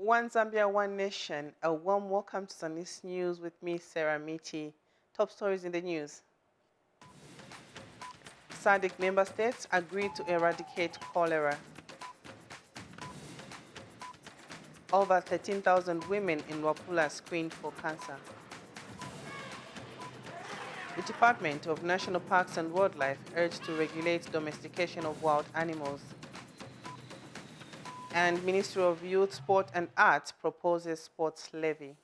One Zambia, one nation. A warm welcome to Zanis News with me, Sarah Michi. Top stories in the news. SADC member states agreed to eradicate cholera. Over 13,000 women in Wapula screened for cancer. The Department of National Parks and Wildlife urged to regulate domestication of wild animals. And Ministry of Youth, Sport and Arts proposes sports levy.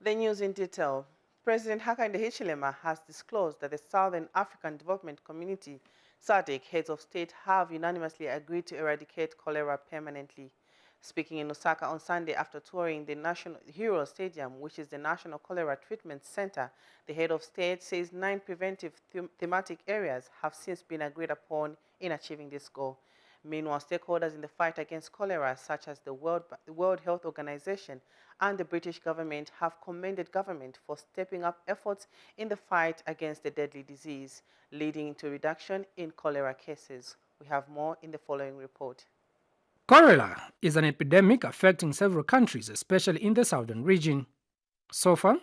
The news in detail. President Hakainde Hichilema has disclosed that the Southern African Development Community, SADC, heads of state have unanimously agreed to eradicate cholera permanently. Speaking in Lusaka on Sunday after touring the National Hero Stadium, which is the National Cholera Treatment Center, the head of state says 9 preventive thematic areas have since been agreed upon in achieving this goal. Meanwhile, stakeholders in the fight against cholera, such as the World Health Organization and the British government, have commended government for stepping up efforts in the fight against the deadly disease, leading to a reduction in cholera cases. We have more in the following report. Cholera is an epidemic affecting several countries, especially in the southern region. So far,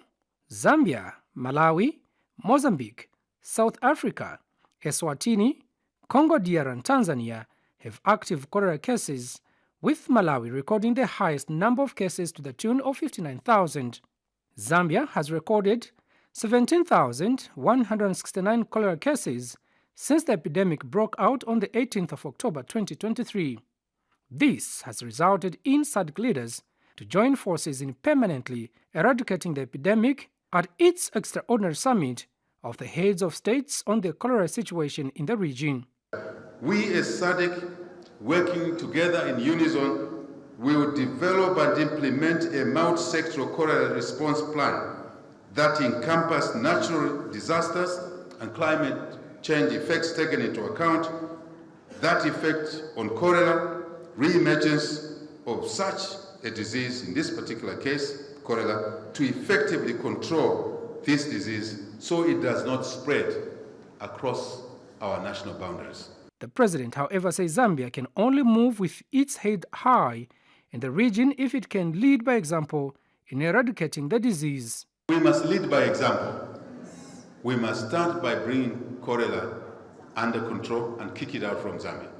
Zambia, Malawi, Mozambique, South Africa, Eswatini, Congo DR and Tanzania have active cholera cases, with Malawi recording the highest number of cases to the tune of 59,000. Zambia has recorded 17,169 cholera cases since the epidemic broke out on the 18th of October 2023. This has resulted in SADC leaders to join forces in permanently eradicating the epidemic at its extraordinary summit of the heads of states on the cholera situation in the region. We as SADC, working together in unison, will develop and implement a multi-sectoral cholera response plan that encompasses natural disasters and climate change effects taken into account, that effect on cholera, re-emergence of such a disease, in this particular case, cholera, to effectively control this disease so it does not spread across our national boundaries. The president, however, says Zambia can only move with its head high in the region if it can lead by example in eradicating the disease. We must lead by example. We must start by bringing cholera under control and kick it out from Zambia.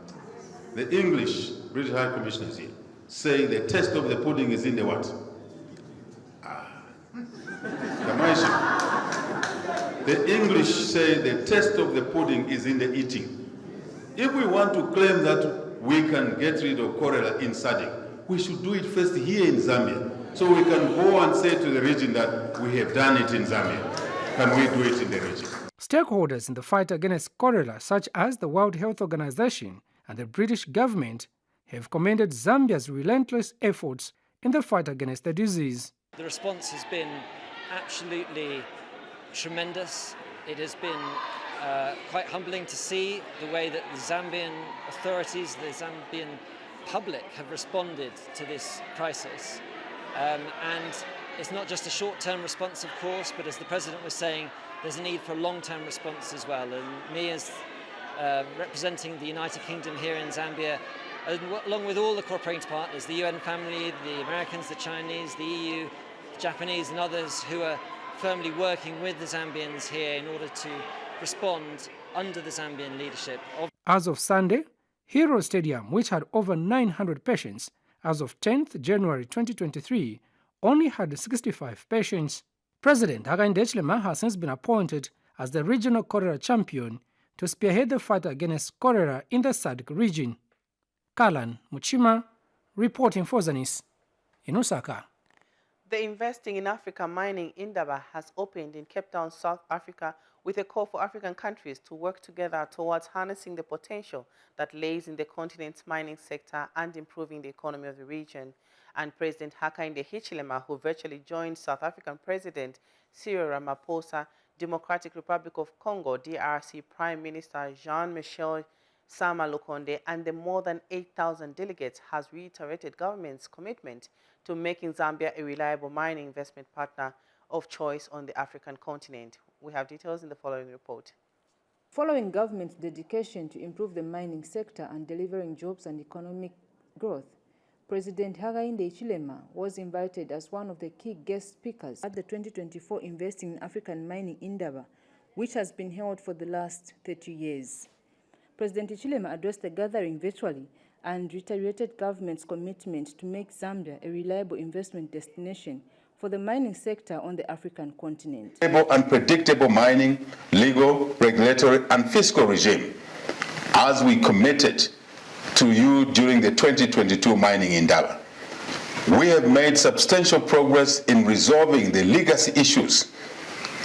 The English British High Commissioner is here, saying the taste of the pudding is in the what? The English say the taste of the pudding is in the eating. If we want to claim that we can get rid of cholera in SADC, we should do it first here in Zambia, so we can go and say to the region that we have done it in Zambia. Can we do it in the region? Stakeholders in the fight against cholera, such as the World Health Organization and the British government, have commended Zambia's relentless efforts in the fight against the disease. The response has been absolutely tremendous. It has been quite humbling to see the way that the Zambian authorities, the Zambian public have responded to this crisis. And it's not just a short-term response, of course, but as the President was saying, there's a need for a long-term response as well. And me as representing the United Kingdom here in Zambia, along with all the cooperating partners, the UN family, the Americans, the Chinese, the EU, the Japanese and others who are firmly working with the Zambians here in order to respond under the Zambian leadership. As of Sunday, Hero Stadium, which had over 900 patients as of 10th January 2023, only had 65 patients. President Hakainde Hichilema has since been appointed as the regional cholera champion to spearhead the fight against cholera in the SADC region. Kalan Muchima, reporting for Zanis in Lusaka. The Investing in Africa Mining Indaba has opened in Cape Town, South Africa, with a call for African countries to work together towards harnessing the potential that lays in the continent's mining sector and improving the economy of the region. And President Hakainde Hichilema, who virtually joined South African President Cyril Ramaphosa, Democratic Republic of Congo, DRC Prime Minister Jean-Michel Sama Lukonde, and the more than 8,000 delegates, has reiterated government's commitment to making Zambia a reliable mining investment partner of choice on the African continent. We have details in the following report. Following government's dedication to improve the mining sector and delivering jobs and economic growth, President Hakainde Hichilema was invited as one of the key guest speakers at the 2024 Investing in African Mining Indaba, which has been held for the last 30 years. President Hichilema addressed the gathering virtually and reiterated government's commitment to make Zambia a reliable investment destination for the mining sector on the African continent. Stable and predictable mining, legal, regulatory, and fiscal regime, as we committed to you during the 2022 mining Indaba. We have made substantial progress in resolving the legacy issues.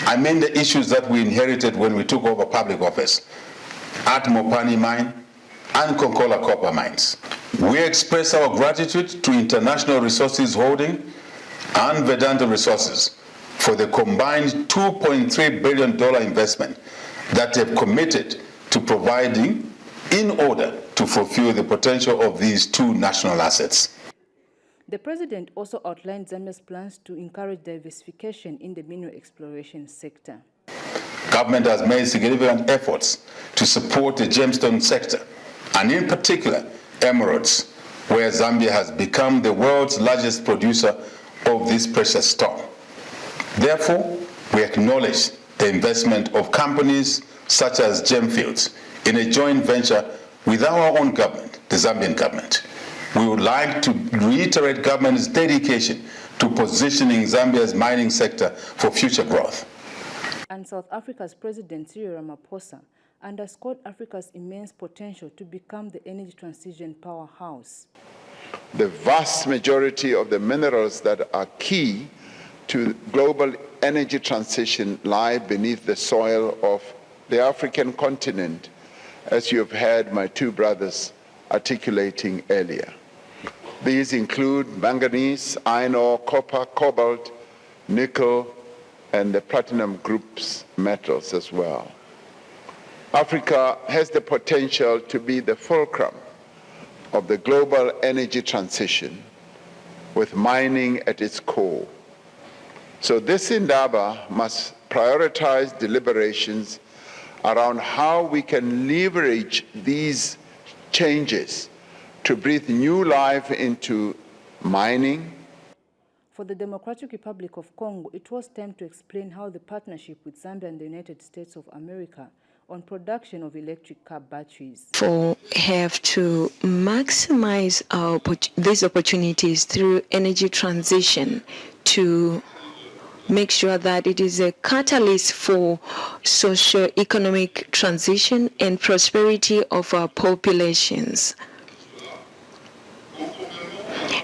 I mean the issues that we inherited when we took over public office at Mopani Mine and Konkola Copper Mines. We express our gratitude to International Resources Holding and Vedanta Resources for the combined $2.3 billion investment that they've committed to providing in order to fulfill the potential of these two national assets. The president also outlined Zambia's plans to encourage diversification in the mineral exploration sector. Government has made significant efforts to support the gemstone sector, and in particular, emeralds, where Zambia has become the world's largest producer of this precious stone. Therefore, we acknowledge the investment of companies such as Gemfields in a joint venture with our own government, the Zambian government. We would like to reiterate government's dedication to positioning Zambia's mining sector for future growth. And South Africa's President Cyril Ramaphosa underscored Africa's immense potential to become the energy transition powerhouse. The vast majority of the minerals that are key to global energy transition lie beneath the soil of the African continent, as you have heard my two brothers articulating earlier. These include manganese, iron ore, copper, cobalt, nickel, and the platinum group's metals as well. Africa has the potential to be the fulcrum of the global energy transition, with mining at its core. So this Indaba must prioritize deliberations around how we can leverage these changes to breathe new life into mining. For the Democratic Republic of Congo, it was time to explain how the partnership with Zambia and the United States of America on production of electric car batteries. Have to maximize these opportunities through energy transition to make sure that it is a catalyst for socio-economic transition and prosperity of our populations.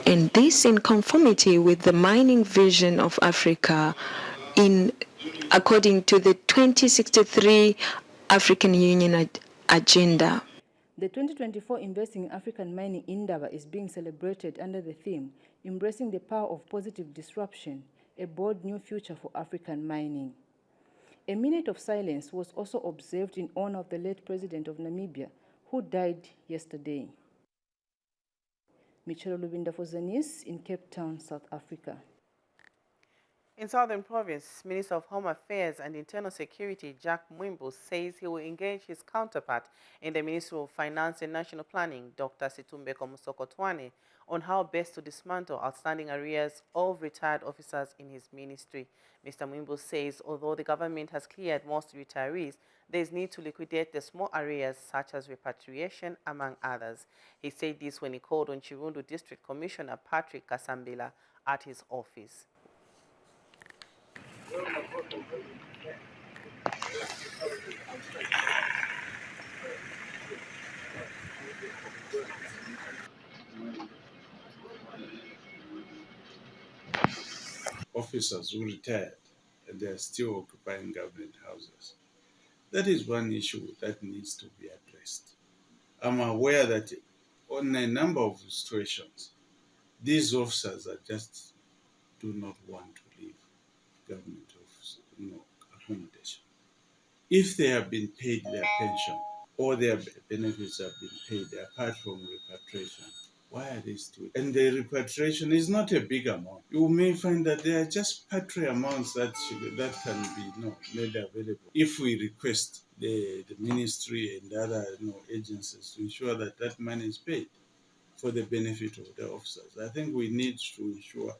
And this in conformity with the mining vision of Africa according to the 2063 African Union agenda. The 2024 Investing in African Mining Indaba is being celebrated under the theme, Embracing the Power of Positive Disruption, a bold new future for African mining. A minute of silence was also observed in honor of the late President of Namibia, who died yesterday. Michelle Lubinda for Zanis in Cape Town, South Africa. In Southern Province, Minister of Home Affairs and Internal Security Jack Mwimbu says he will engage his counterpart in the Ministry of Finance and National Planning, Dr. Situmbeko Musokotwane, on how best to dismantle outstanding arrears of retired officers in his ministry. Mr. Mwimbu says although the government has cleared most retirees, there is need to liquidate the small arrears such as repatriation, among others. He said this when he called on Chirundu District Commissioner Patrick Kasambila at his office. Officers who retired and they are still occupying government houses. That is one issue that needs to be addressed. I'm aware that on a number of situations, these officers do not want to leave government accommodation. If they have been paid their pension or their benefits have been paid apart from repatriation, why are they still? And the repatriation is not a big amount. You may find that they are just paltry amounts that can be made available. If we request the ministry and other agencies to ensure that that money is paid. for the benefit of the officers. I think we need to ensure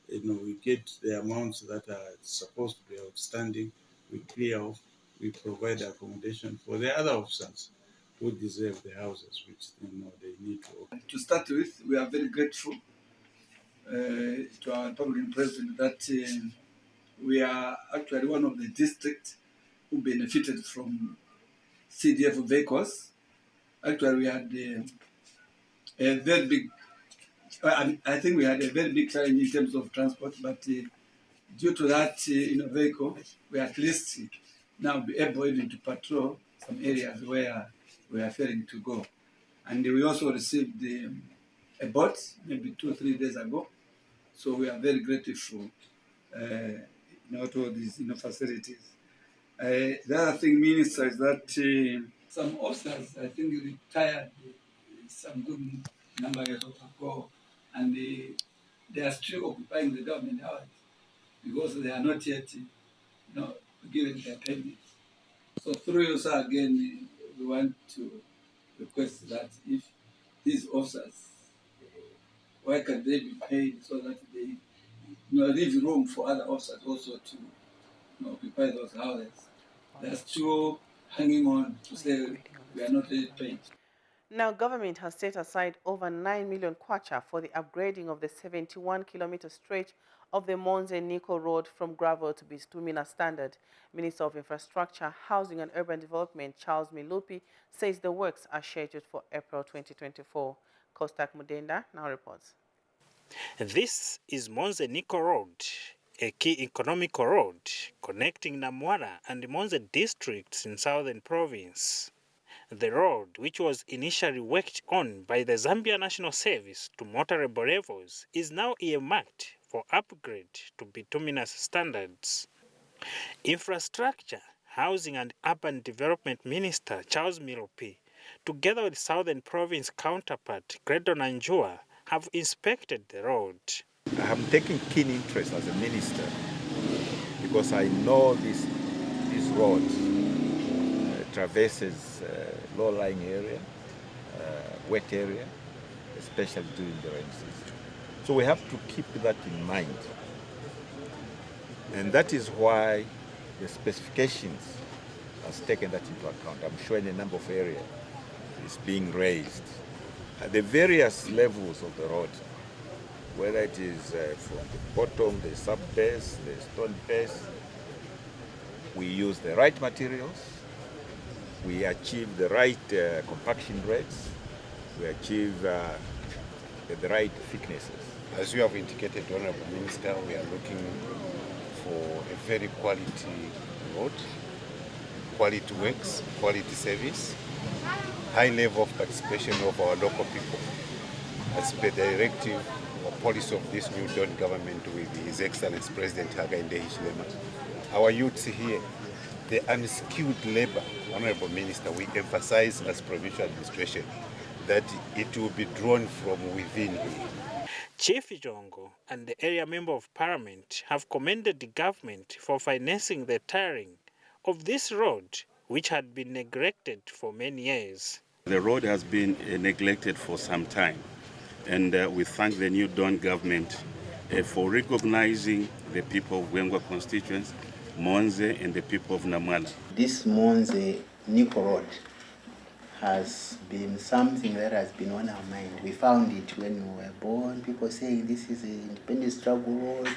we get the amounts that are supposed to be outstanding, we clear off, we provide accommodation for the other officers who deserve the houses which they need to occupy. To start with, we are very grateful to our Permanent President that we are actually one of the districts who benefited from CDF vehicles. Actually, we had a very big, I think we had a very big challenge in terms of transport, but due to that vehicle, we at least now be able even to patrol some areas where we are failing to go. And we also received a boat maybe 2 or 3 days ago. So we are very grateful to all these facilities. The other thing, Minister, is that some officers, I think, retired some good number of years ago, and they are still occupying the government house because they are not yet given their payments. So through you, sir, again, we want to request that if these officers, why can they be paid so that they leave room for other officers also to occupy those houses? They are still hanging on to say we are not really paid. Now, government has set aside over 9 million kwacha for the upgrading of the 71-kilometer stretch of the Monze-Nico Road from gravel to bituminous standard. Minister of Infrastructure, Housing and Urban Development, Charles Milupi, says the works are scheduled for April 2024. Kostak Mudenda now reports. This is Monze-Nico Road, a key economic road connecting Namwara and Monze districts in Southern Province. The road, which was initially worked on by the Zambia National Service to motorable levels, is now earmarked for upgrade to bituminous standards. Infrastructure, Housing and Urban Development Minister Charles Milupi, together with Southern Province counterpart Credo Nanjua, have inspected the road. I am taking keen interest as a minister because I know this road traverses low-lying area, wet area, especially during the rain season. So we have to keep that in mind. And that is why the specifications has taken that into account. I'm sure in a number of areas is being raised. At the various levels of the road, whether it is from the bottom, the sub-base, the stone base, we use the right materials, we achieve the right compaction rates, we achieve the right thicknesses. As you have indicated, Honorable Minister, we are looking for a very quality road, quality works, quality service, high level of participation of our local people, as per the directive or policy of this new Dawn government with His Excellency President Hakainde Hichilema. Our youths here, the unskilled labor, Honorable Minister, we emphasize as provincial administration that it will be drawn from within here. Chief Jongo and the area member of parliament have commended the government for financing the tarring of this road, which had been neglected for many years. The road has been neglected for some time, and we thank the new Dawn government for recognizing the people of Wengwa constituents, Monze, and the people of Namwala. This Monze-Nico Road has been something that has been on our mind. We found it when we were born, people saying this is an independent struggle road,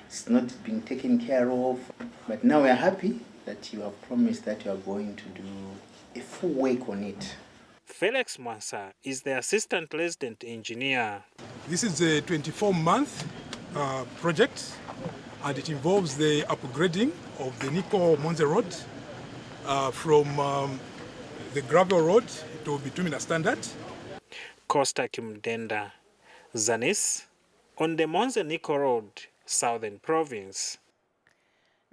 it's not being taken care of. But now we are happy that you have promised that you are going to do a full work on it. Felix Mansa is the assistant resident engineer. This is a 24-month project, and it involves the upgrading of the Nico Monze Road from the gravel road to bituminous standard. Costa Kimdenda, Zanis, on the Monze-Nico Road, Southern Province.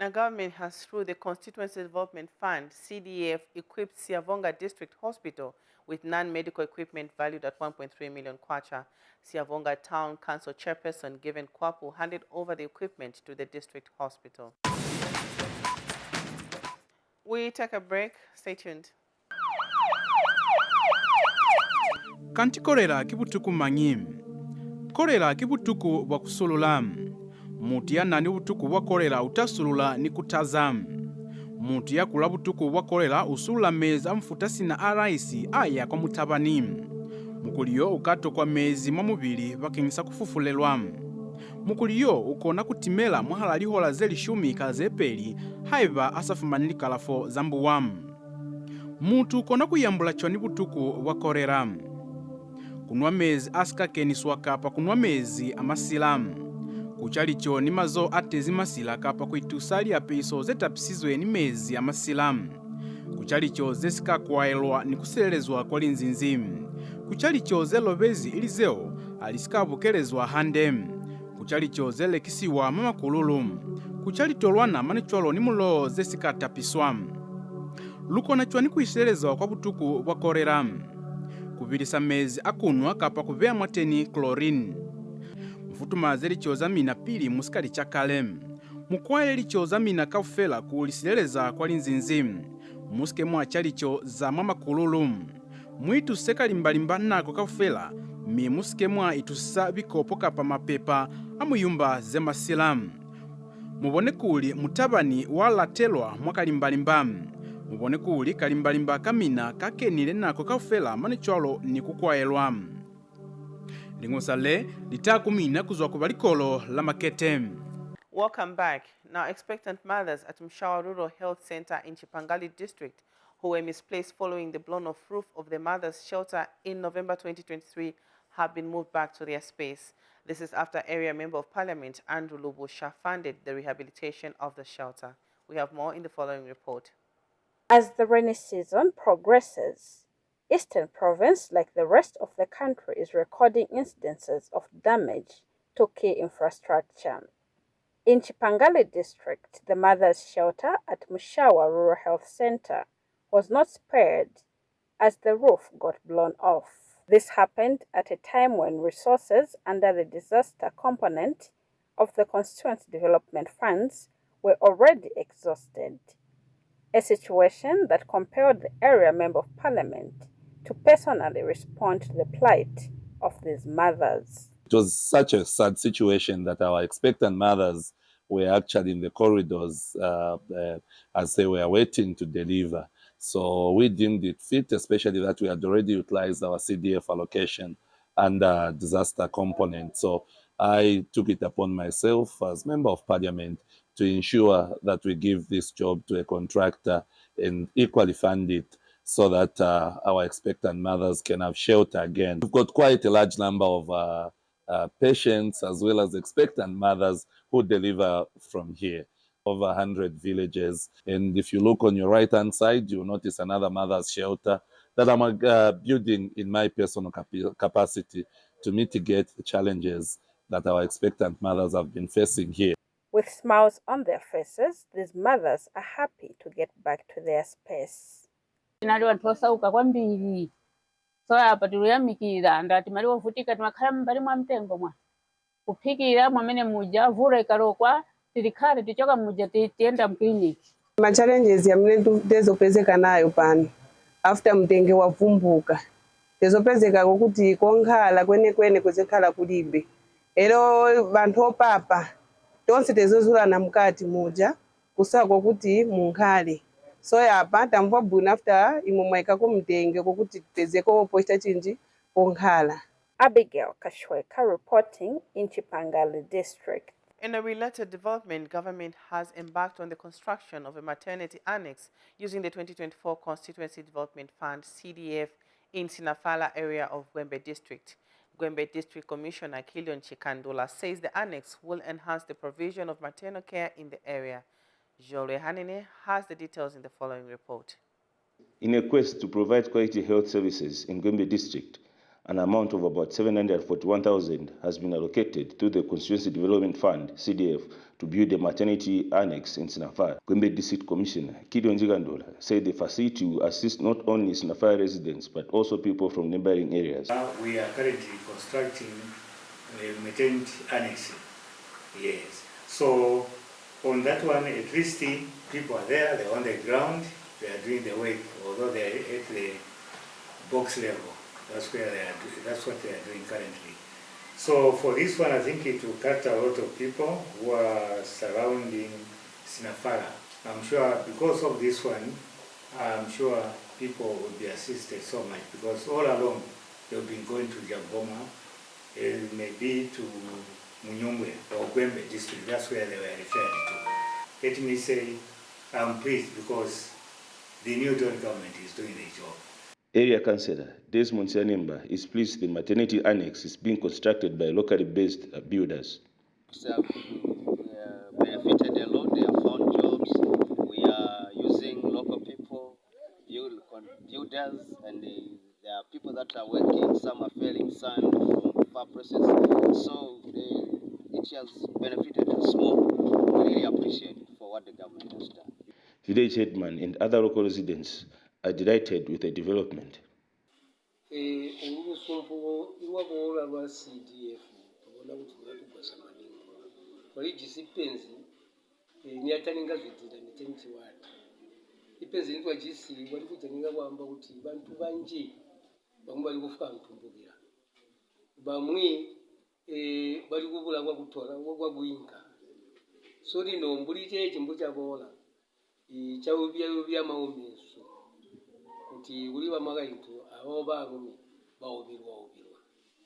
Now, government has, through the Constituency Development Fund, CDF, equipped Siavonga District Hospital with non-medical equipment valued at 1.3 million kwacha. Siavonga Town Council Chairperson Given Kwapu handed over the equipment to the district hospital. We take a break. Stay tuned. kanti kolera kibutuku manyim. Kolera kibutuku bwa kusulula. Mutu yanani butuku bwa kolera utasulula ni kutaza. Mutu yakula butuku bwa kolera usulula mezi amfuta sina araisi aya kwa mutabani. Mukuliyo ukato kwa mezi mamubili bakingisa kufufulelwa. Mukuliyo ukona kutimela mwahala lihola zeli shumi kazepeli haiva asafumanili kalafo zambuwamu. Mutu ukona kuyambula choni butuku bwa kolera. Kunwa mezi asikakeniswa kapa kunwa mezi amasilamu. Kuchalicho ni mazo atezi masila kapa kuitusali apiso zetapisizwe ni mezi amasilamu. Kuchalicho zesika kwaelwa ni kuselezwa kwa linzinzimu. Kuchalicho zelobezi ilizeo alisikabukelezwa handem. Kuchalicho zelekisiwa mama kululum. Kuchalitolwana manicholo ni mulo zesika tapiswamu. Lukona chwani kuiselezwa kwa butuku bwa kolera. Kuvilisa mezi akunwa kapa kuvea mwateni chlorine. Mfutuma zelichoza mina pili musikali chakalem. Mukwaele lichoza mina kaufela kulisileleza kwa linzinzimu. Musike mwa chalicho za mama kululum. Mwitu seka limbalimba nako kaufela. Mi musike mwa itusa bikopo kapa mapepa amuyumba zemasilamu. Mubone kuli mutabani wala telwa mwaka limbalimbamu. Mubone kuli kalimbalimba kamina kakenile nako kaufela manicholo ni kukwaelwamu. Lingosale litakumina kuzwa kubalikolo la makete. Welcome back. Now, expectant mothers at Mshawa Rural Health Center in Chipangali District who were misplaced following the blown-off roof of the mother's shelter in November 2023 have been moved back to their space. This is after Area Member of Parliament Andrew Lubusha funded the rehabilitation of the shelter. We have more in the following report. As the rainy season progresses, Eastern Province, like the rest of the country, is recording incidences of damage to key infrastructure. In Chipangali District, the mother's shelter at Mshawa Rural Health Center was not spared as the roof got blown off. This happened at a time when resources under the disaster component of the constituent development funds were already exhausted, a situation that compelled the area member of parliament to personally respond to the plight of these mothers. It was such a sad situation that our expectant mothers were actually in the corridors as they were waiting to deliver. So we deemed it fit, especially that we had already utilized our CDF allocation and disaster component. So I took it upon myself as Member of Parliament to ensure that we give this job to a contractor and equally fund it so that our expectant mothers can have shelter again. We've got quite a large number of patients as well as expectant mothers who deliver from here. Over 100 villages. And if you look on your right-hand side, you'll notice another mother's shelter that I'm building in my personal capacity to mitigate the challenges that our expectant mothers have been facing here. With smiles on their faces, these mothers are happy to get back to their space. So hapa tuliyamikira ndati mali wavutika timakhala mbali mwa mtengo mwa kuphikira mwamene muja vura ikarokwa tilikhale tichoka muja tienda mkliniki. Ma challenges yamene tezopezeka nayo pano after mtenge wavumbuka tezopezeka kuti konkhala kwene kuzekhala kulibe ero banthu opapa tonse tezozulana mkati muja kusako kuti munkhale. So yapa tamva bwino after imomweka ko mtenge kokuti tezeko posta chinji konkhala. Abigail Kashweka reporting in Chipangali District. In a related development, government has embarked on the construction of a maternity annex using the 2024 Constituency Development Fund, CDF, in Sinafala area of Gwembe District. Gwembe District Commissioner Kilion Chikandola says the annex will enhance the provision of maternal care in the area. Jole Hanine has the details in the following report. In a quest to provide quality health services in Gwembe District, an amount of about 741,000 has been allocated through the Constituency Development Fund, CDF, to build a maternity annex in Sinafara. Gwembe District Commissioner Kilion Chikandola said the facility will assist not only Sinafara residents but also people from neighboring areas. We are currently constructing a maternity annex. Yes. So on that one, at least people are there, they're on the ground, they are doing the work, although they are at the box level. That's where that's what they are doing currently. So for this one, I think it will cut a lot of people who are surrounding Sinafara. I'm sure because of this one, I'm sure people will be assisted so much because all along they've been going to Jaboma, maybe to Munyongwe or Gwembe district. That's where they were referred to. Let me say I'm pleased because the new government is doing their job. Area Councillor Desmond Sianimba is pleased the Maternity Annex is being constructed by locally based builders. They have benefited a lot, they have found jobs. We are using local people, builders, and there are people that are working, some are felling sand from far places. So it has benefited us more. We really appreciate it for what the government has done. Village headman and other local residents are delighted with the development.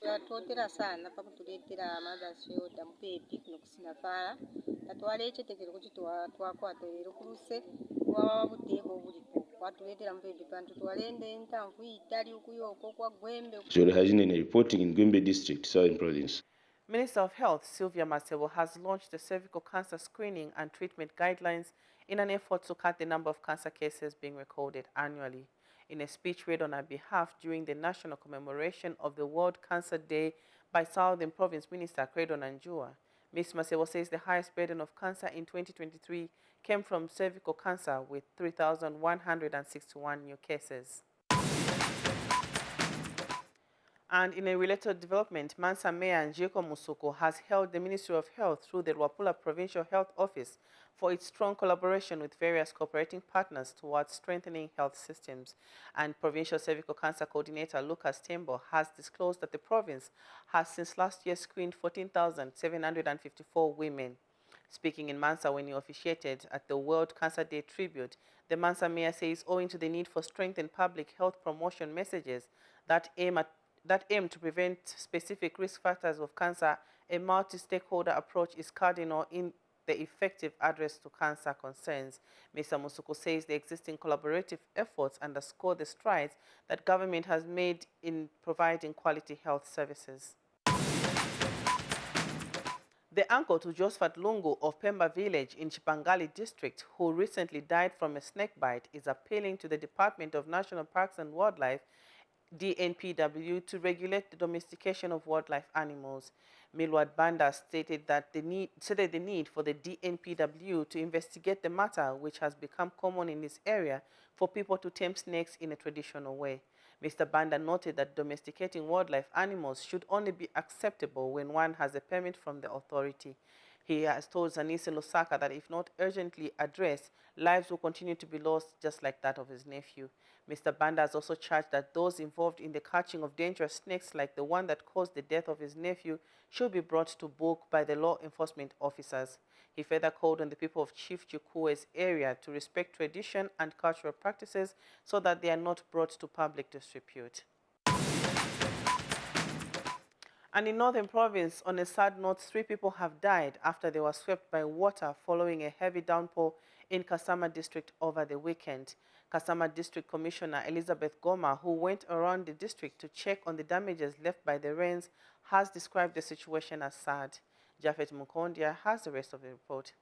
Yatotera sana pakutuletera Mother's Health amupepi kuno kusinafala tatwalechetekere kuti twakwata lero kuluse kwa buteko bulipo kwatuletera mupepi pantu twalende entanvu itali ukuyoko kwa Gwembe. Jole Hajinene reporting in Gwembe District, Southern Province. Minister of Health Sylvia Masebo has launched the cervical cancer screening and treatment guidelines in an effort to cut the number of cancer cases being recorded annually. In a speech read on her behalf during the national commemoration of the World Cancer Day by Southern Province Minister Credo Nanjua, Ms. Masebo says the highest burden of cancer in 2023 came from cervical cancer with 3,161 new cases. And in a related development, Mansa Mayor Njeko Musuko has held the Ministry of Health through the Luapula Provincial Health Office for its strong collaboration with various cooperating partners towards strengthening health systems. And Provincial Cervical Cancer Coordinator Lucas Tembo has disclosed that the province has since last year screened 14,754 women. Speaking in Mansa when he officiated at the World Cancer Day tribute, the Mansa Mayor says owing to the need for strengthened public health promotion messages that aim to prevent specific risk factors of cancer, a multi-stakeholder approach is cardinal in the effective address to cancer concerns. Mr. Musuku says the existing collaborative efforts underscore the strides that government has made in providing quality health services. The uncle to Josephat Lungu of Pemba village in Chipangali district, who recently died from a snake bite, is appealing to the Department of National Parks and Wildlife DNPW to regulate the domestication of wildlife animals. Milward Banda stated the need for the DNPW to investigate the matter, which has become common in this area for people to tame snakes in a traditional way. Mr. Banda noted that domesticating wildlife animals should only be acceptable when one has a permit from the authority. He has told Zanis Lusaka that if not urgently addressed, lives will continue to be lost just like that of his nephew. Mr. Banda has also charged that those involved in the catching of dangerous snakes like the one that caused the death of his nephew should be brought to book by the law enforcement officers. He further called on the people of Chief Chukwue's area to respect tradition and cultural practices so that they are not brought to public disrepute. And in Northern Province, on a sad note, 3 people have died after they were swept by water following a heavy downpour in Kasama district over the weekend. Kasama District Commissioner Elizabeth Goma, who went around the district to check on the damages left by the rains, has described the situation as sad. Japhet Mukondia has the rest of the report.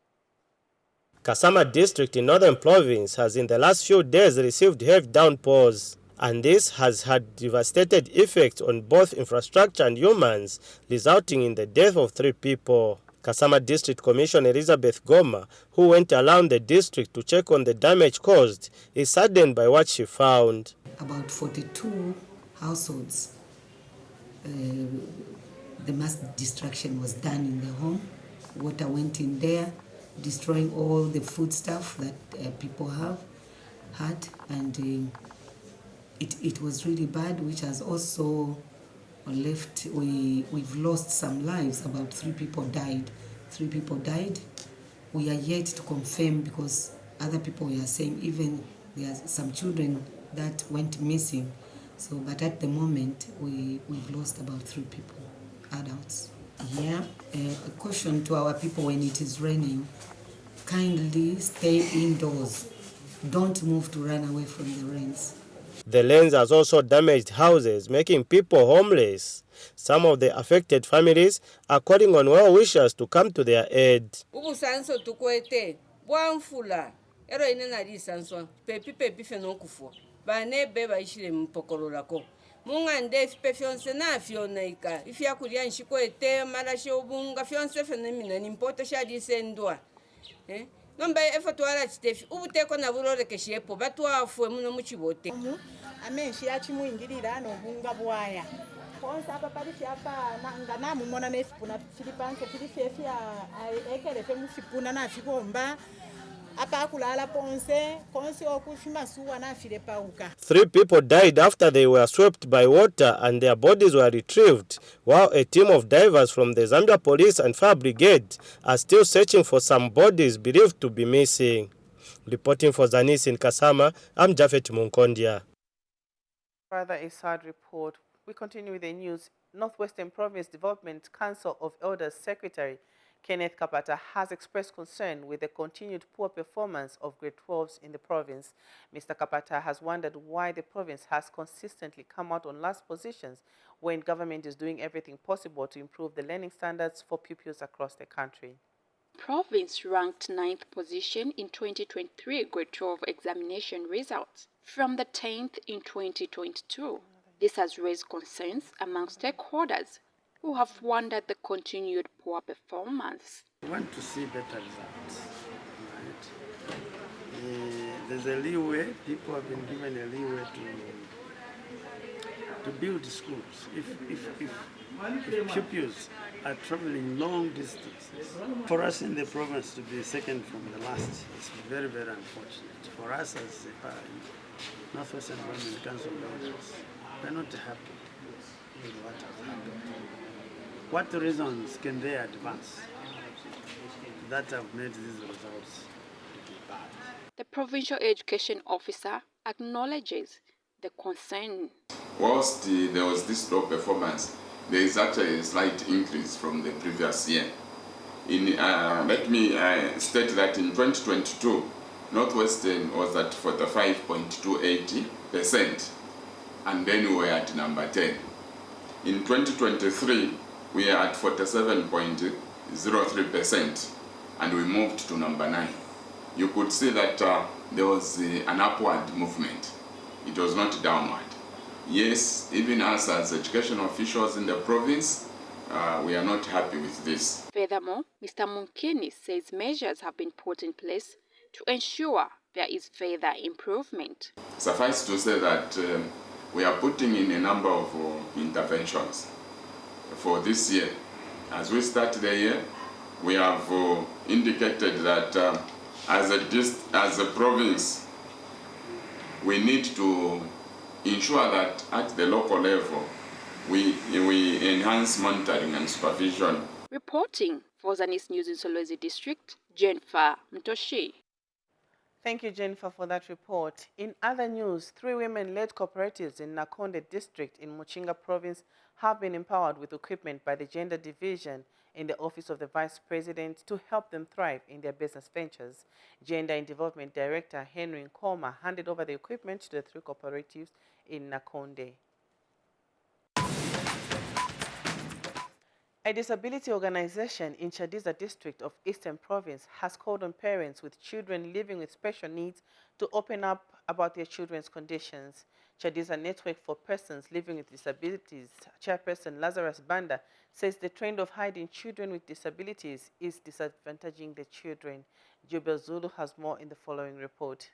Kasama District in Northern Province has in the last few days received heavy downpours, and this has had devastating effects on both infrastructure and humans, resulting in the death of 3 people. Kasama District Commissioner Elizabeth Goma, who went around the district to check on the damage caused, is saddened by what she found. About 42 households, the mass destruction was done in the home. Water went in there, destroying all the food stuff that people have had, and it was really bad, which has also left, we've lost some lives. About 3 people died. 3 people died. We are yet to confirm because other people were saying even there are some children that went missing. So, but at the moment, we've lost about 3 people, adults. Yeah, a caution to our people when it is raining, kindly stay indoors. Don't move to run away from the rains. The rains has also damaged houses, making people homeless. Some of the affected families are calling on well-wishers to come to their aid. Ubusanso tukwete bwanfula ero ine nali sanso pepi fenokufo bane beba ishile mpokololako mungande fyonse na fyonaika ifya kulya nshikoete mala shobunga fyonse fenemina nimpoto shadisendwa nomba efo twala chitefi ubuteko na buroreke shepo batwafwe muno muchibote amenshi yachimuingirira nobunga bwaya konsa apa palifi apa nga namumona nefipuna fili pansi filifefi ekelefe mufipuna nafibomba apa akulala ponse konse okufimasuwa nafile pauka. 3 people died after they were swept by water and their bodies were retrieved, while a team of divers from the Zambia Police and Fire Brigade are still searching for some bodies believed to be missing. Reporting for Zanis in Kasama, I'm Jafet Munkondia. Further a sad report. We continue with the news. Northwestern Province Development Council of Elders Secretary Kenneth Kapata has expressed concern with the continued poor performance of grade 12s in the province. Mr. Kapata has wondered why the province has consistently come out on last positions when government is doing everything possible to improve the learning standards for pupils across the country. Province ranked 9th position in 2023 grade 12 examination results from the 10th in 2022. This has raised concerns among stakeholders who have wondered the continued poor performance. We want to see better results. Right? There's a leeway. People have been given a leeway to build schools. If pupils are traveling long distances, for us in the province to be second from the last is very, very unfortunate. For us as Northwestern Province Council of Elders, we're not happy with what has happened. What reasons can they advance that have made these results to be bad? The provincial education officer acknowledges the concern. Whilst there was this low performance, there is actually a slight increase from the previous year. Let me state that in 2022, Northwestern was at 45.280%, and then we were at number 10. In 2023, we are at 47.03%, and we moved to number 9. You could see that there was an upward movement. It was not downward. Yes, even us as education officials in the province, we are not happy with this. Furthermore, Mr. Munkeni says measures have been put in place to ensure there is further improvement. Suffice to say that we are putting in a number of interventions for this year. As we start the year, we have indicated that as a province, we need to ensure that at the local level, we enhance monitoring and supervision. Reporting for Zanis News in Solwezi District, Jennifer Mtoshi. Thank you, Jennifer, for that report. In other news, 3 women-led cooperatives in Nakonde District in Muchinga Province have been empowered with equipment by the Gender Division in the Office of the Vice President to help them thrive in their business ventures. Gender and Development Director Henry Nkoma handed over the equipment to the 3 cooperatives in Nakonde. A disability organization in Chadiza district of Eastern Province has called on parents with children living with special needs to open up about their children's conditions. Chadiza Network for Persons Living with Disabilities chairperson Lazarus Banda says the trend of hiding children with disabilities is disadvantaging the children. Jubel Zulu has more in the following report.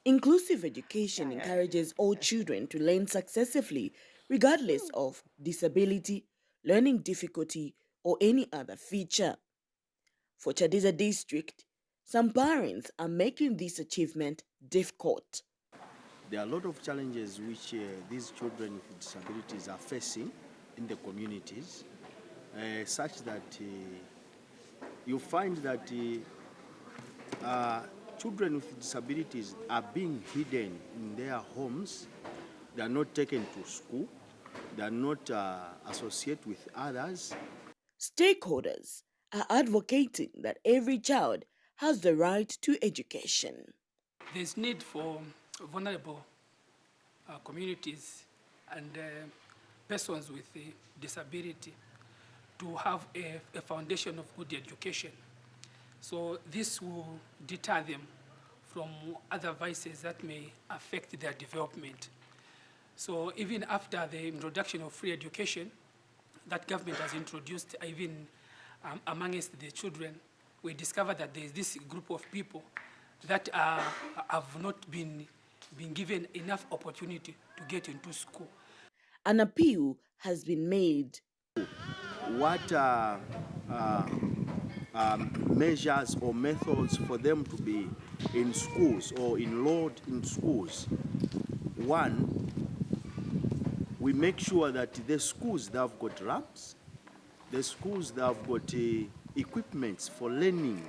Inclusive education encourages all children to learn successively, regardless of disability, learning difficulty, or any other feature. For Chadiza district, some parents are making this achievement difficult. There are a lot of challenges which these children with disabilities are facing in the communities, such that you find that children with disabilities are being hidden in their homes. They are not taken to school. They are not associated with others. Stakeholders are advocating that every child has the right to education. There's need for vulnerable communities and persons with disability to have a foundation of good education. So this will deter them from other vices that may affect their development. So even after the introduction of free education that government has introduced, even amongst the children, we discovered that there is this group of people that have not been given enough opportunity to get into school. An appeal has been made. What measures or methods for them to be in schools or enrolled in schools? One, we make sure that the schools that have got labs, the schools that have got equipments for learning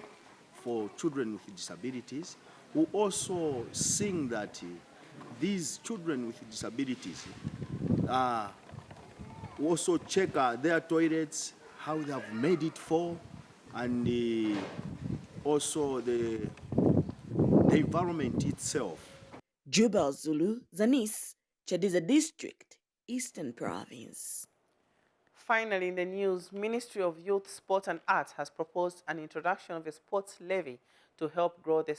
for children with disabilities, who also seeing that these children with disabilities also check their toilets, how they have made it for, and also the environment itself. Jubal Zulu, Zanis, Chadiza District, Eastern Province. Finally, in the news, Ministry of Youth, Sport and Arts has proposed an introduction of a sports levy to help grow the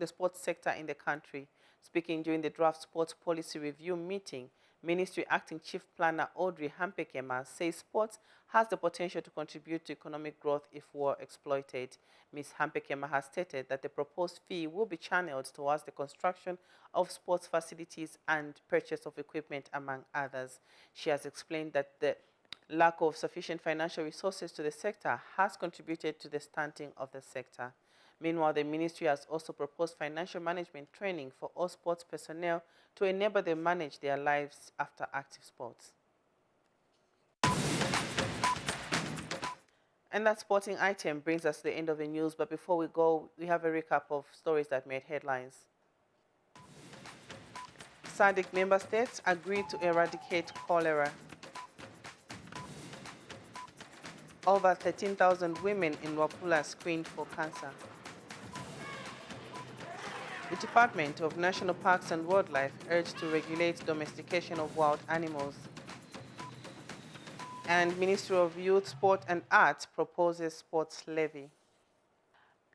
sports sector in the country. Speaking during the draft sports policy review meeting, Ministry Acting Chief Planner Audrey Hampekema says sports has the potential to contribute to economic growth if well exploited. Ms. Hampekema has stated that the proposed fee will be channeled towards the construction of sports facilities and purchase of equipment, among others. She has explained that the lack of sufficient financial resources to the sector has contributed to the stunting of the sector. Meanwhile, the ministry has also proposed financial management training for all sports personnel to enable them manage their lives after active sports. And that sporting item brings us to the end of the news, but before we go, we have a recap of stories that made headlines. SADC member states agreed to eradicate cholera. Over 13,000 women in Wapula screened for cancer. The Department of National Parks and Wildlife urged to regulate domestication of wild animals. And Ministry of Youth, Sport and Arts proposes sports levy.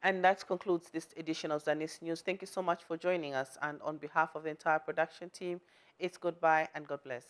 And that concludes this edition of Zanis News. Thank you so much for joining us. And on behalf of the entire production team, it's goodbye and God bless.